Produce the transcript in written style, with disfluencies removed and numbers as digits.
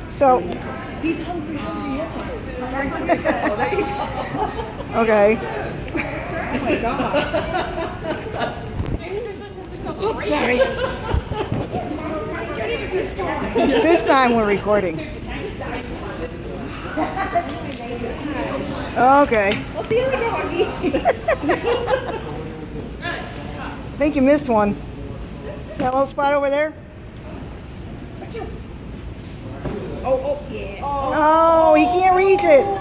So, He's hungry. Oh, there you go. okay. Oh my God. Oops, sorry. This time we're recording. Okay. Well, the other doggy. I think you missed one. That little spot over there? Oh, yeah. Oh, he can't reach it.